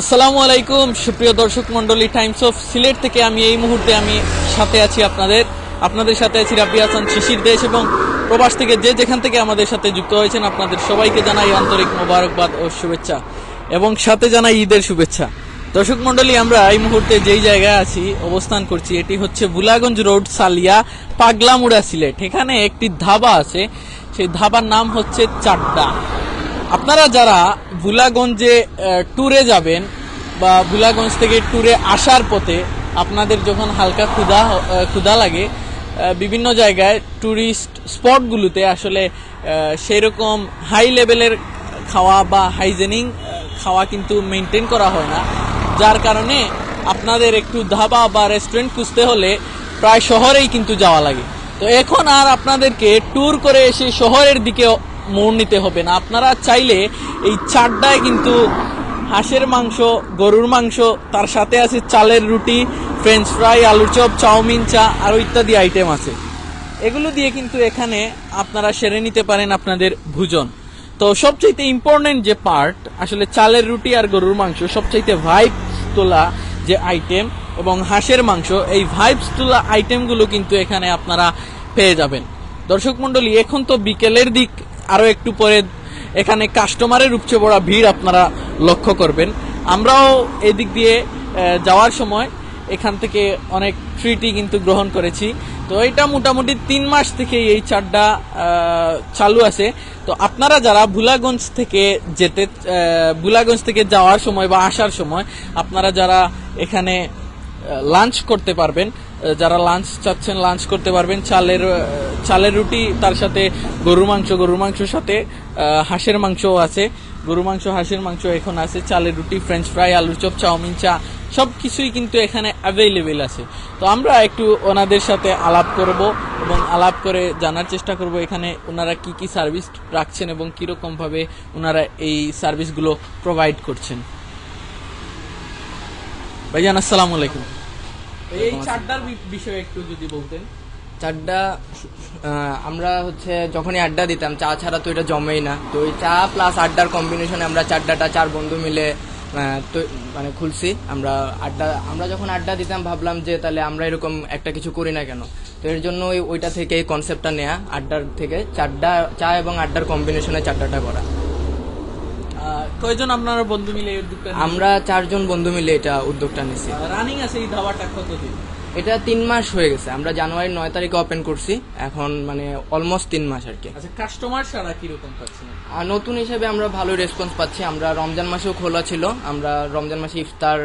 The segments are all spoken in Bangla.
আসসালামু আলাইকুম সুপ্রিয় দর্শক মন্ডলী, টাইমস অফ সিলেট থেকে আমি এই মুহূর্তে সাথে আছি আপনাদের সাথে আছি রাব্বি হাসান শিশির দেশ, এবং প্রবাস থেকে যেখান থেকে আমাদের সাথে যুক্ত হয়েছেন আপনাদের সবাইকে জানাই আন্তরিক মোবারকবাদ ও শুভেচ্ছা, এবং সাথে জানাই ঈদের শুভেচ্ছা। দর্শক মন্ডলী, আমরা এই মুহূর্তে যেই জায়গায় আছি অবস্থান করছি এটি হচ্ছে ভুলাগঞ্জ রোড, সালিয়া, পাগলামুড়া, সিলেট। এখানে একটি ধাবা আছে, সেই ধাবার নাম হচ্ছে চাড্ডা। আপনারা যারা ভুলাগঞ্জে ট্যুরে যাবেন বা ভুলাগঞ্জ থেকে ট্যুরে আসার পথে আপনাদের যখন হালকা ক্ষুধা লাগে, বিভিন্ন জায়গায় ট্যুরিস্ট স্পটগুলোতে আসলে সেই রকম হাই লেভেলের খাওয়া বা হাইজেনিক খাওয়া কিন্তু মেনটেন করা হয় না, যার কারণে আপনাদের একটু ধাবা বা রেস্টুরেন্ট খুঁজতে হলে প্রায় শহরেই কিন্তু যাওয়া লাগে। তো এখন আর আপনাদেরকে ট্যুর করে এসে শহরের দিকে মোড় নিতে হবে না। আপনারা চাইলে এই চাড্ডায় কিন্তু হাঁসের মাংস, গরুর মাংস, তার সাথে আছে চালের রুটি, ফ্রেঞ্চ ফ্রাই, আলুর চপ, চাউমিন, চা আরও ইত্যাদি আইটেম আছে। এগুলো দিয়ে কিন্তু এখানে আপনারা সেরে নিতে পারেন আপনাদের ভোজন। তো সবচাইতে ইম্পর্টেন্ট যে পার্ট আসলে চালের রুটি আর গরুর মাংস, সবচাইতে ভাইবস তোলা যে আইটেম, এবং হাঁসের মাংস, এই ভাইবস তোলা আইটেমগুলো কিন্তু এখানে আপনারা পেয়ে যাবেন। দর্শক মন্ডলী, এখন তো বিকেলের দিক, আরো একটু পরে এখানে কাস্টমারের উপচে পড়া ভিড় আপনারা লক্ষ্য করবেন। আমরাও এদিক দিয়ে যাওয়ার সময় এখান থেকে অনেক ট্রিটই কিন্তু গ্রহণ করেছি। তো এটা মোটামুটি 3 মাস থেকে এই চাড্ডা চালু আছে। তো আপনারা যারা ভুলাগঞ্জ থেকে যাওয়ার সময় বা আসার সময় আপনারা যারা এখানে লাঞ্চ করতে পারবেন, যারা লাঞ্চ চাচ্ছেন লাঞ্চ করতে পারবেন। চালের রুটি, তার সাথে গরুর মাংসর সাথে হাঁসের মাংসও আছে। গরু মাংস, হাঁসের মাংস এখন আছে, চালের রুটি, ফ্রেঞ্চ ফ্রাই, আলুর চপ, চাউমিন, চা সব কিছুই কিন্তু এখানে অ্যাভেলেবেল আছে। তো আমরা একটু ওনাদের সাথে আলাপ করব এবং আলাপ করে জানার চেষ্টা করব এখানে ওনারা কি কি সার্ভিস রাখছেন এবং কিরকম ভাবে ওনারা এই সার্ভিসগুলো প্রোভাইড করছেন। ভাইজান আসসালামু আলাইকুম। এই চাড্ডার বিষয়ে একটু যদি বলতেন। চাড্ডা আমরা যখনই আড্ডা দিতাম, চা ছাড়া তো এটা জমেই না। তো ওই চা প্লাস আড্ডার কম্বিনেশনে আমরা চাড্ডাটা 4 বন্ধু মিলে মানে খুলছি। আমরা যখন আড্ডা দিতাম ভাবলাম যে তাহলে আমরা এরকম একটা কিছু করি না কেন। তো এর জন্য ওইটা থেকে এই কনসেপ্টটা নেয়া, আড্ডার থেকে চা এবং আড্ডার কম্বিনেশনে চাড্ডাটা করা। কয়জন আপনারা বন্ধু মিলে এই উদ্যোগটা? আমরা 4 জন বন্ধু মিলে এটা উদ্যোগটা নিয়েছি। রানিং আছে এই ধাবাটা কতদিন? এটা 3 মাস হয়ে গেছে। আমরা জানুয়ারির 9 তারিখে ওপেন করছি, এখন মানে অলমোস্ট 3 মাস আর কি। আচ্ছা, কাস্টমার সারা কিরকম পাচ্ছেন? আর নতুন হিসেবে আমরা ভালোই রেসপন্স পাচ্ছি। আমরা রমজান মাসেও খোলা ছিল, আমরা রমজান মাসে ইফতার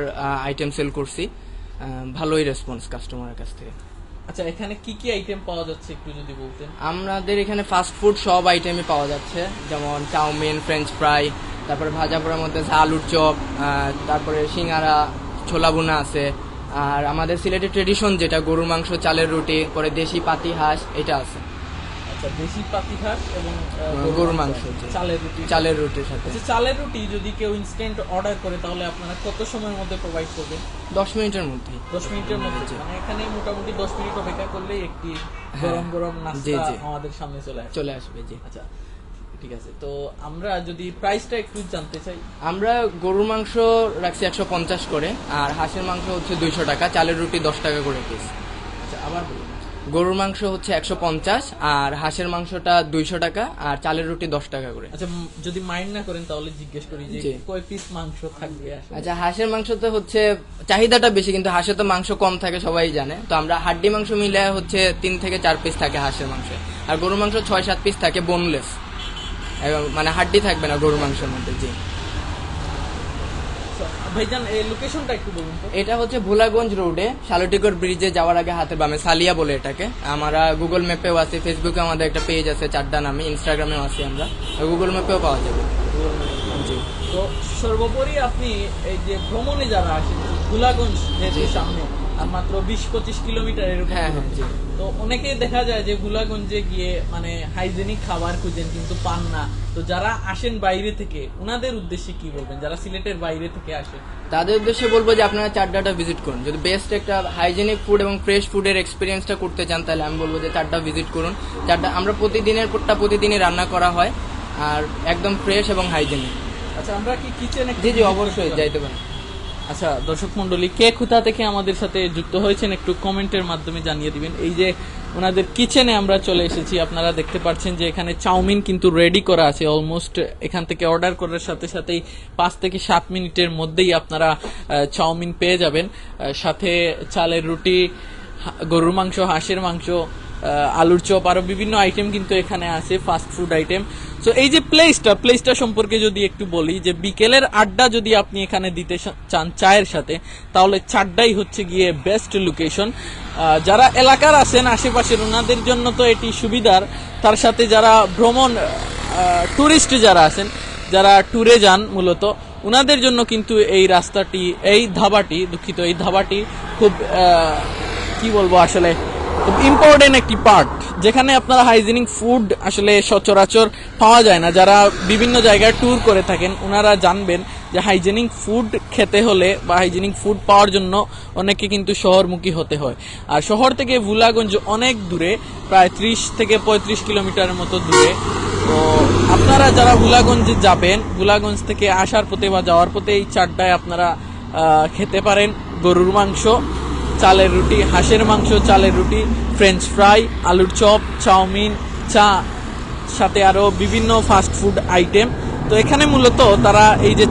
আইটেম সেল করছি, ভালোই রেসপন্স কাস্টমারের কাছ থেকে। আচ্ছা, এখানে কি কি আইটেম পাওয়া যাচ্ছে একটু যদি বলতেন। আমাদের এখানে ফাস্ট ফুড সব আইটেমই পাওয়া যাচ্ছে, যেমন চাউমিন, ফ্রেঞ্চ ফ্রাই, তারপরে ভাজা পোড়ার মধ্যে আলুর চপ, তারপরে সিঙ্গারা, ছোলা ভুনা আছে। আর আমাদের সিলেটের ট্রেডিশন যেটা গরুর মাংস, চালের রুটি, পরে দেশি পাতি হাঁস, এটা আছে। আচ্ছা, দেশি পাতি হাঁস এবং গরুর মাংস, চালের রুটির সাথে। আচ্ছা, চালের রুটি যদি কেউ ইনস্ট্যান্ট অর্ডার করে তাহলে আপনারা কত সময়ের মধ্যে প্রোভাইড করবেন? 10 মিনিটের মধ্যে। 10 মিনিটের মধ্যে, মানে এখানে মোটামুটি 10 মিনিট অপেক্ষা করলেই একটি গরম নাস্তা আমাদের সামনে চলে আসবে। জি, আচ্ছা ঠিক আছে। তো আমরা যদি প্রাইসটা একটু জানতে চাই। আমরা গরুর মাংস রাখছি 150 করে, আর হাঁসের মাংস 200 টাকা, চালের রুটি 10 টাকা করে পিস। আচ্ছা, আবার বলুন। গরুর মাংস 150, আর হাঁসের মাংসটা 200 টাকা, আর চালের রুটি 10 টাকা করে। আচ্ছা, যদি মাইন্ড না করেন তাহলে জিজ্ঞেস করি যে কয় পিস মাংস থাকবে? আচ্ছা, হাঁসের মাংস তো চাহিদাটা বেশি, কিন্তু হাঁসে তো মাংস কম থাকে সবাই জানে। তো আমরা হাড্ডি মাংস মিলে 3 থেকে 4 পিস থাকে হাঁসের মাংস, আর গরুর মাংস 6-7 পিস থাকে বোনলেস, মানে হাড্ডি থাকবে না গরুর মাংসের মধ্যে। জি ভাইজান, এই লোকেশনটা একটু বলুন তো। এটা ভোলাগঞ্জ রোডে, শালটিকর ব্রিজে যাওয়ার আগে হাতের বামে, সালিয়া বলে এটাকে। আমরা গুগল ম্যাপেও আছে, ফেসবুকে আমাদের একটা পেজ আছে চাড্ডা নামে, ইনস্টাগ্রামেও আছি আমরা, গুগল ম্যাপেও পাওয়া যাবে। জি। তো সর্বোপরি আপনি এই যে ভ্রমণে যারা আসেন, ভোলাগঞ্জ যেহেতু সামনে আর মাত্র 20-25 কিলোমিটার এরকম। হ্যাঁ, তো অনেকেই দেখা যায় যে ভোলাগঞ্জে গিয়ে মানে হাইজেনিক খাবার খুঁজেন কিন্তু পান না। তো যারা আসেন বাইরে থেকে, ওনাদের উদ্দেশ্যে কি বলবেন? যারা সিলেটের বাইরে থেকে আসেন তাদের উদ্দেশ্যে বলবো যে আপনারা চাড্ডাটা ভিজিট করুন। যদি বেস্ট একটা হাইজেনিক ফুড এবং ফ্রেশ ফুডের এক্সপিরিয়েন্সটা করতে চান, তাহলে আমি বলবো যে চাড্ডা ভিজিট করুন। চাড্ডা আমরা প্রতিদিনই রান্না করা হয়, আর একদম ফ্রেশ এবং হাইজেনিক। আচ্ছা, আমরা কি কিচেনে? জি, অবশ্যই যাইতে পারেন। আচ্ছা দর্শক মন্ডলী, কে কোথা থেকে আমাদের সাথে যুক্ত হয়েছেন একটু কমেন্টের মাধ্যমে জানিয়ে দিবেন। এই যে ওনাদের কিচেনে আমরা চলে এসেছি, আপনারা দেখতে পাচ্ছেন যে এখানে চাউমিন কিন্তু রেডি করা আছে অলমোস্ট। এখান থেকে অর্ডার করার সাথে সাথেই 5 থেকে 7 মিনিটের মধ্যেই আপনারা চাউমিন পেয়ে যাবেন। সাথে চালের রুটি, গরুর মাংস, হাঁসের মাংস, আলুর চপ, আরো বিভিন্ন আইটেম কিন্তু এখানে আছে, ফাস্ট ফুড আইটেম। তো এই যে প্লেসটা সম্পর্কে যদি একটু বলি, যে বিকেলের আড্ডা যদি আপনি এখানে দিতে চান চায়ের সাথে, তাহলে চাড্ডাই হচ্ছে গিয়ে বেস্ট লোকেশন। যারা এলাকার আছেন আশেপাশের, ওনাদের জন্য তো এটি সুবিধার। তার সাথে যারা ভ্রমণ টুরিস্ট যারা আছেন, যারা ট্যুরে যান মূলত, ওনাদের জন্য কিন্তু এই রাস্তাটি, এই ধাবাটি খুব কি বলবো আসলে খুব ইম্পর্টেন্ট একটি পার্ট, যেখানে আপনারা হাইজেনিক ফুড আসলে সচরাচর পাওয়া যায় না। যারা বিভিন্ন জায়গায় ট্যুর করে থাকেন ওনারা জানবেন যে হাইজেনিক ফুড খেতে হলে বা হাইজেনিক ফুড পাওয়ার জন্য অনেকে কিন্তু শহরমুখী হতে হয়। আর শহর থেকে ভুলাগঞ্জ অনেক দূরে, প্রায় 30 থেকে 35 কিলোমিটারের মতো দূরে। তো আপনারা যারা ভুলাগঞ্জে যাবেন, ভুলাগঞ্জ থেকে আসার পথে বা যাওয়ার পথে এই চাড্ডায় আপনারা খেতে পারেন গরুর মাংস, চালের রুটি, হাঁসের মাংস, চালের রুটি, ফ্রেঞ্চ ফ্রাই, আলুর চপ, চাউমিন, চা, সাথে আরো বিভিন্ন ফাস্ট ফুড আইটেম। তো এখানে মূলত তারা এই যে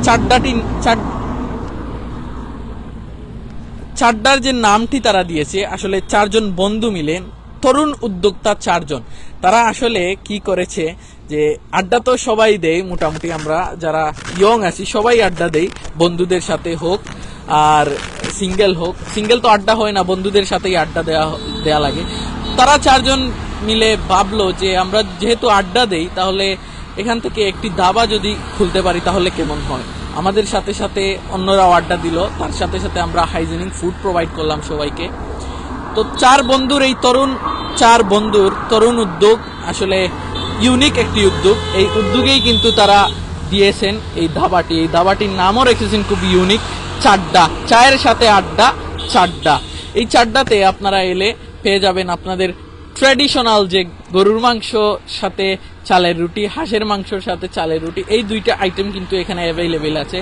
চাড্ডার যে নামটি তারা দিয়েছে, আসলে 4 জন বন্ধু মিলে, তরুণ উদ্যোক্তা 4 জন, তারা আসলে কি করেছে যে আড্ডা তো সবাই দেয় মোটামুটি, আমরা যারা ইয়ং আছি সবাই আড্ডা দেই, বন্ধুদের সাথে হোক আর সিঙ্গেল তো আড্ডা হয় না, বন্ধুদের সাথেই আড্ডা দেয়া লাগে। তারা 4 জন মিলে ভাবলো যে আমরা যেহেতু আড্ডা দেই, তাহলে এখান থেকে একটি ধাবা যদি খুলতে পারি তাহলে কেমন হয়। আমাদের সাথে সাথে অন্যরাও আড্ডা দিল, তার সাথে সাথে আমরা হাইজেনিক ফুড প্রোভাইড করলাম সবাইকে। তো 4 বন্ধুর তরুণ উদ্যোগ আসলে ইউনিক একটি উদ্যোগ। এই উদ্যোগেই কিন্তু তারা দিয়েছেন এই ধাবাটির নামও রেখেছেন খুব ইউনিক, চাড্ডা, চায়ের সাথে আড্ডা, চাড্ডা। এই চাড্ডাতে আপনারা এলে পেয়ে যাবেন আপনাদের ট্র্যাডিশনাল যে গরুর মাংস সাথে চালের রুটি, হাঁসের মাংসর সাথে চালের রুটি, এই দুইটা আইটেম কিন্তু এখানে অ্যাভেলেবেল আছে।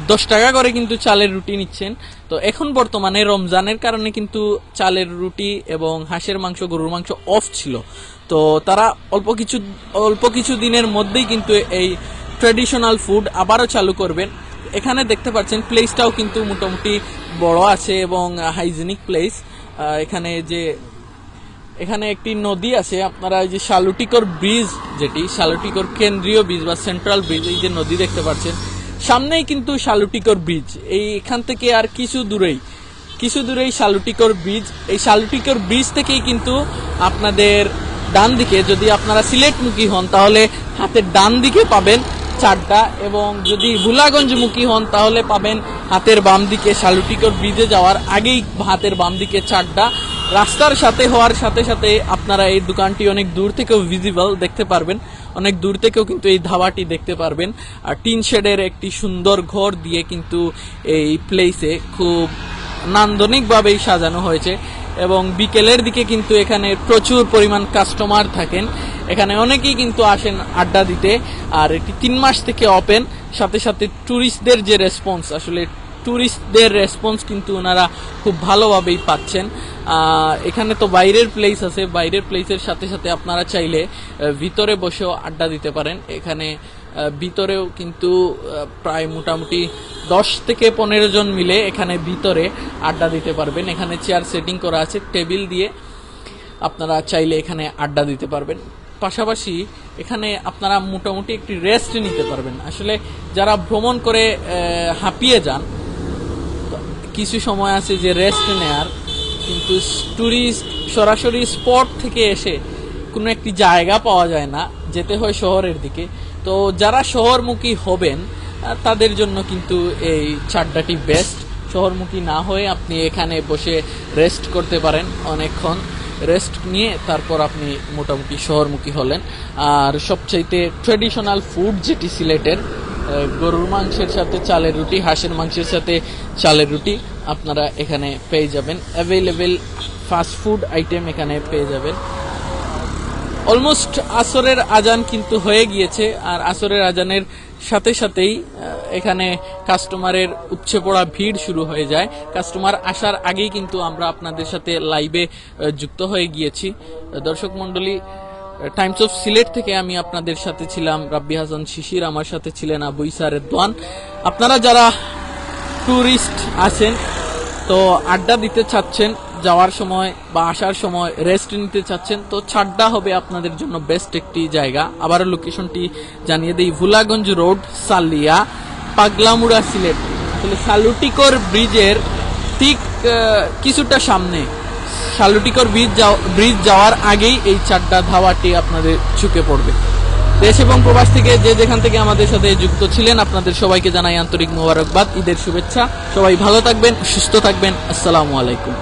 10 টাকা করে কিন্তু চালের রুটি নিচ্ছেন। তো এখন বর্তমানে রমজানের কারণে কিন্তু চালের রুটি এবং হাঁসের মাংস, গরুর মাংস অফ ছিল। তো তারা অল্প কিছু দিনের মধ্যেই কিন্তু এই ট্র্যাডিশনাল ফুড আবারও চালু করবেন। এখানে দেখতে পাচ্ছেন প্লেসটাও কিন্তু মোটামুটি বড় আছে এবং হাইজেনিক প্লেস। এখানে একটি নদী আছে, আপনারা এই যে শালুটিকর ব্রিজ, যেটি শালুটিকর কেন্দ্রীয় ব্রিজ বা সেন্ট্রাল ব্রিজ, এই যে নদী দেখতে পাচ্ছেন সামনেই কিন্তু শালুটিকর ব্রিজ। এখান থেকে আর কিছু দূরেই শালুটিকর ব্রিজ। এই শালুটিকর ব্রিজ থেকেই কিন্তু আপনাদের ডান দিকে, যদি আপনারা সিলেটমুখী হন তাহলে হাতের ডান দিকে পাবেন চাড্ডা, এবং যদি ভুলাগঞ্জমুখী হন তাহলে পাবেন হাতের বাম দিকে, শালুটিকর ব্রিজে যাওয়ার আগেই হাতের বাম দিকে চাড্ডা। রাস্তার সাথে হওয়ার সাথে সাথে আপনারা এই দোকানটি অনেক দূর থেকেও ভিজিবল দেখতে পারবেন, অনেক দূর থেকেও কিন্তু এই ধাবাটি দেখতে পারবেন। আর টিন শেডের একটি সুন্দর ঘর দিয়ে কিন্তু এই প্লেসে খুব নান্দনিকভাবেই সাজানো হয়েছে, এবং বিকেলের দিকে কিন্তু এখানে প্রচুর পরিমাণ কাস্টমার থাকেন। এখানে অনেকেই কিন্তু আসেন আড্ডা দিতে। আর এটি 3 মাস থেকে ওপেন। সাথে সাথে ট্যুরিস্টদের যে রেসপন্স, আসলে ট্যুরিস্টদের রেসপন্স কিন্তু ওনারা খুব ভালোভাবেই পাচ্ছেন। এখানে তো বাইরের প্লেস আছে, বাইরের প্লেসের সাথে সাথে আপনারা চাইলে ভিতরে বসেও আড্ডা দিতে পারেন। এখানে ভিতরেও কিন্তু প্রায় মোটামুটি 10 থেকে 15 জন মিলে এখানে ভিতরে আড্ডা দিতে পারবেন। এখানে চেয়ার সেটিং করা আছে, টেবিল দিয়ে আপনারা চাইলে এখানে আড্ডা দিতে পারবেন। পাশাপাশি এখানে আপনারা মোটামুটি একটি রেস্ট নিতে পারবেন। আসলে যারা ভ্রমণ করে হাঁপিয়ে যান, কিছু সময় আছে যে রেস্ট নেয়ার, কিন্তু টুরিস্ট সরাসরি স্পট থেকে এসে কোনো একটি জায়গা পাওয়া যায় না, যেতে হয় শহরের দিকে। তো যারা শহরমুখী হবেন তাদের জন্য কিন্তু এই চাড্ডাটি বেস্ট। শহরমুখী না হয়ে আপনি এখানে বসে রেস্ট করতে পারেন, অনেকক্ষণ রেস্ট নিয়ে তারপর আপনি মোটামুটি শহরমুখী হলেন। আর সবচাইতে ট্র্যাডিশনাল ফুড যেটি সিলেটের, গরুর মাংসের সাথে চালের রুটি, হাঁসের মাংসের সাথে চালের রুটি আপনারা এখানে পেয়ে যাবেন। অ্যাভেলেবেল ফাস্ট ফুড আইটেম এখানে পেয়ে যাবেন। অলমোস্ট আসরের আজান কিন্তু হয়ে গিয়েছে, আর আসরের আজানের সাথে সাথেই এখানে কাস্টমারের উপচে পড়া ভিড় শুরু হয়ে যায়। কাস্টমার আসার আগেই কিন্তু আমরা আপনাদের সাথে লাইভে যুক্ত হয়ে গিয়েছি। দর্শক মন্ডলী, টাইমস অফ সিলেট থেকে আমি আপনাদের সাথে ছিলাম রাব্বি হাসান শিশির, আমার সাথে ছিলেন আবু ইসা রেদওয়ান। আপনারা যারা ট্যুরিস্ট আছেন, তো আড্ডা দিতে চাচ্ছেন যাওয়ার সময় বা আসার সময়, রেস্ট নিতে চাচ্ছেন, তো ছাড্ডা হবে আপনাদের জন্য বেস্ট একটি জায়গা। আবার লোকেশনটি জানিয়ে দেই, ভুলাগঞ্জ রোড, সালিয়া, পাগলামুড়া, সিলেট। আসলে সালুটিকর ব্রিজের ঠিক কিছুটা সামনে, সালুটিকর ব্রিজ যাওয়ার আগেই এই চাড্ডা ধাওয়াটি আপনাদের চোখে পড়বে। দেশ এবং প্রবাস থেকে যে যেখান থেকে আমাদের সাথে যুক্ত ছিলেন, আপনাদের সবাইকে জানাই আন্তরিক মোবারকবাদ, ঈদের শুভেচ্ছা। সবাই ভালো থাকবেন, সুস্থ থাকবেন। আসসালামু আলাইকুম।